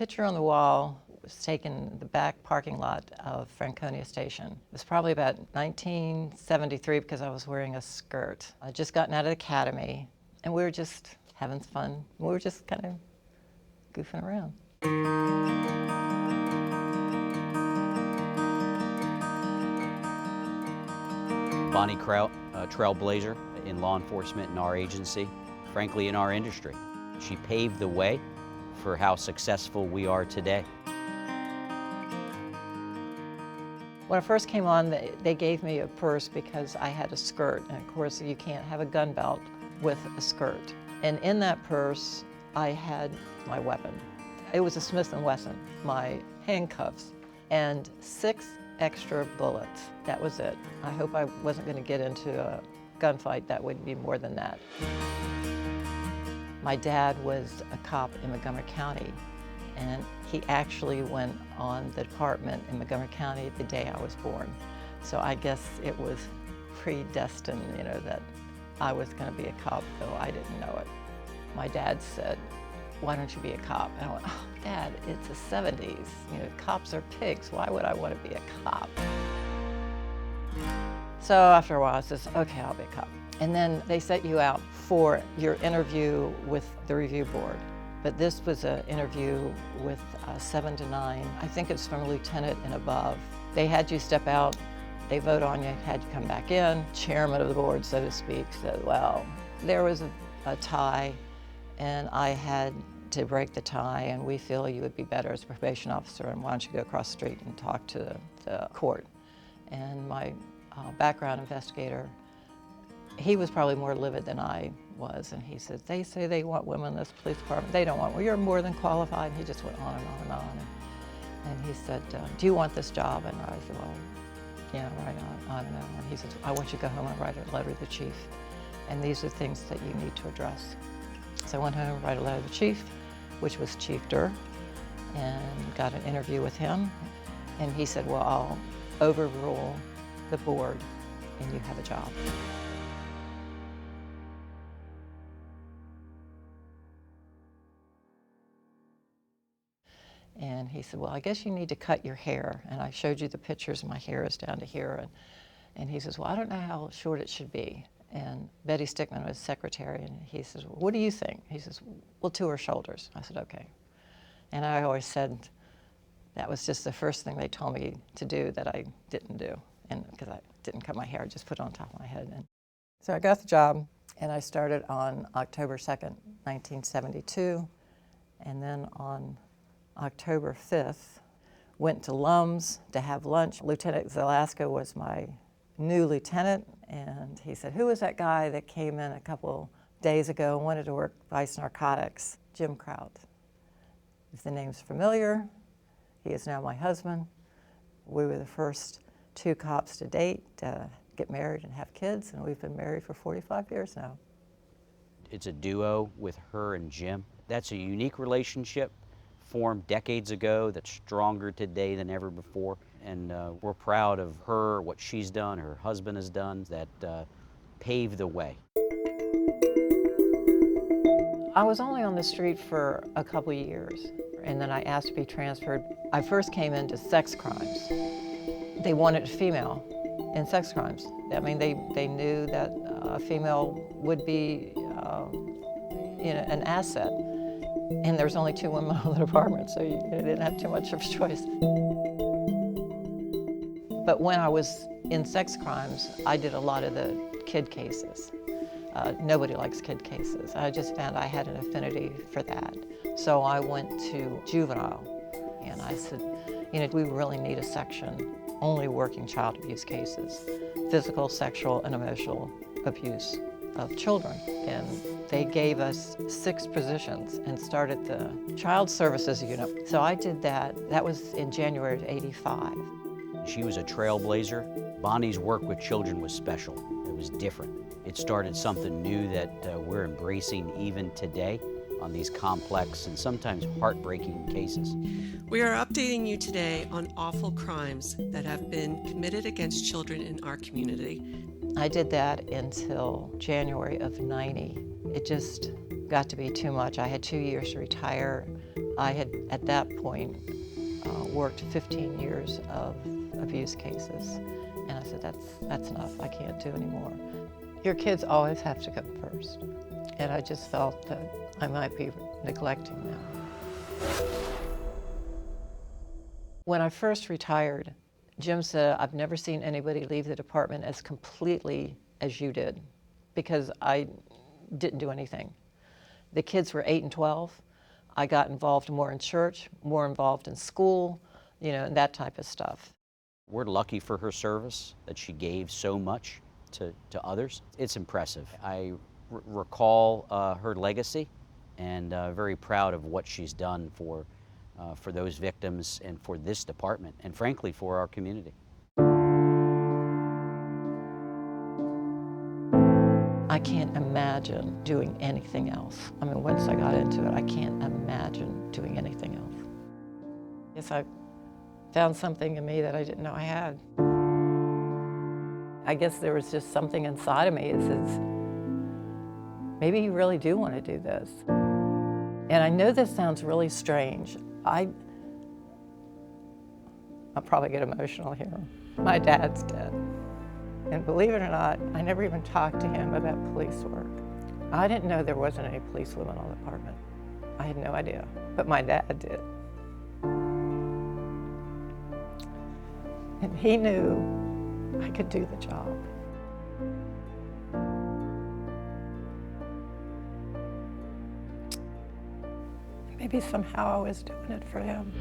picture on the wall was taken in the back parking lot of Franconia Station. It was probably about 1973 because I was wearing a skirt. I'd just gotten out of the academy, and we were just having fun. We were just kind of goofing around. Bonnie Kraut, a trailblazer in law enforcement in our agency, frankly in our industry. She paved the way for how successful we are today. When I first came on, they gave me a purse because I had a skirt, and of course you can't have a gun belt with a skirt. And in that purse, I had my weapon. It was a Smith Wesson, my handcuffs, and 6 extra bullets. That was it. I hope I wasn't going to get into a gunfight. That would be more than that. My dad was a cop in Montgomery County, and he actually went on the department in Montgomery County the day I was born. So I guess it was predestined, you know, that I was going to be a cop, though I didn't know it. My dad said, "Why don't you be a cop?" And I went, "Oh, Dad, it's the 70s. You know, cops are pigs. Why would I want to be a cop?" So after a while, I says, "Okay, I'll be a cop." And then they set you out for your interview with the review board. But this was an interview with 7 to 9. I think it's from lieutenant and above. They had you step out, they vote on you, had you come back in. Chairman of the board, so to speak, said, well, there was a tie, and I had to break the tie, and we feel you would be better as a probation officer, and why don't you go across the street and talk to the court. And my background investigator, he was probably more livid than I was, and he said, they say they want women in this police department. They don't want, well, you're more than qualified. And he just went on and on and on. And he said, do you want this job? And I said, well, yeah, right on and on. And he said, I want you to go home and write a letter to the chief. And these are things that you need to address. So I went home and wrote a letter to the chief, which was Chief Durr, and got an interview with him. And he said, well, I'll overrule the board and you have a job. And he said, well, I guess you need to cut your hair. And I showed you the pictures, my hair is down to here. And he says, well, I don't know how short it should be. And Betty Stickman was secretary, and he says, well, what do you think? He says, well, to her shoulders. I said, okay. And I always said that was just the first thing they told me to do that I didn't do. And because I didn't cut my hair, I just put it on top of my head. And so I got the job, and I started on October 2nd, 1972. And then on October 5th, went to Lum's to have lunch. Lieutenant Zalaska was my new lieutenant, and he said, who was that guy that came in a couple days ago and wanted to work vice narcotics? Jim Kraut. If the name's familiar, he is now my husband. We were the first 2 cops to date to get married and have kids, and we've been married for 45 years now. It's a duo with her and Jim. That's a unique relationship formed decades ago that's stronger today than ever before. And we're proud of her, what she's done, her husband has done, that paved the way. I was only on the street for a couple years, and then I asked to be transferred. I first came into sex crimes. They wanted a female in sex crimes. I mean, they knew that a female would be an asset. And there was only 2 women on the department, so you didn't have too much of a choice. But when I was in sex crimes, I did a lot of the kid cases. Nobody likes kid cases. I just found I had an affinity for that. So I went to juvenile, and I said, you know, we really need a section only working child abuse cases, physical, sexual, and emotional abuse of children. And they gave us 6 positions and started the child services unit. So I did that. That was in January of '85. She was a trailblazer. Bonnie's work with children was special. It was different. It started something new that we're embracing even today on these complex and sometimes heartbreaking cases. We are updating you today on awful crimes that have been committed against children in our community. I did that until January of '90. It just got to be too much. I had 2 years to retire. I had, at that point, worked 15 years of abuse cases. And I said, that's enough, I can't do anymore. Your kids always have to come first. And I just felt that I might be neglecting them. When I first retired, Jim said, I've never seen anybody leave the department as completely as you did, because I didn't do anything. The kids were 8 and 12. I got involved more in church, more involved in school, and that type of stuff. We're lucky for her service, that she gave so much to others. It's impressive. I recall her legacy, and very proud of what she's done for those victims and for this department, and frankly, for our community. I can't imagine doing anything else. I mean, once I got into it, I can't imagine doing anything else. Yes, I found something in me that I didn't know I had. I guess there was just something inside of me that says, maybe you really do want to do this. And I know this sounds really strange. I'll probably get emotional here. My dad's dead. And believe it or not, I never even talked to him about police work. I didn't know there wasn't any police women on the department. I had no idea, but my dad did. And he knew I could do the job. Maybe somehow I was doing it for him.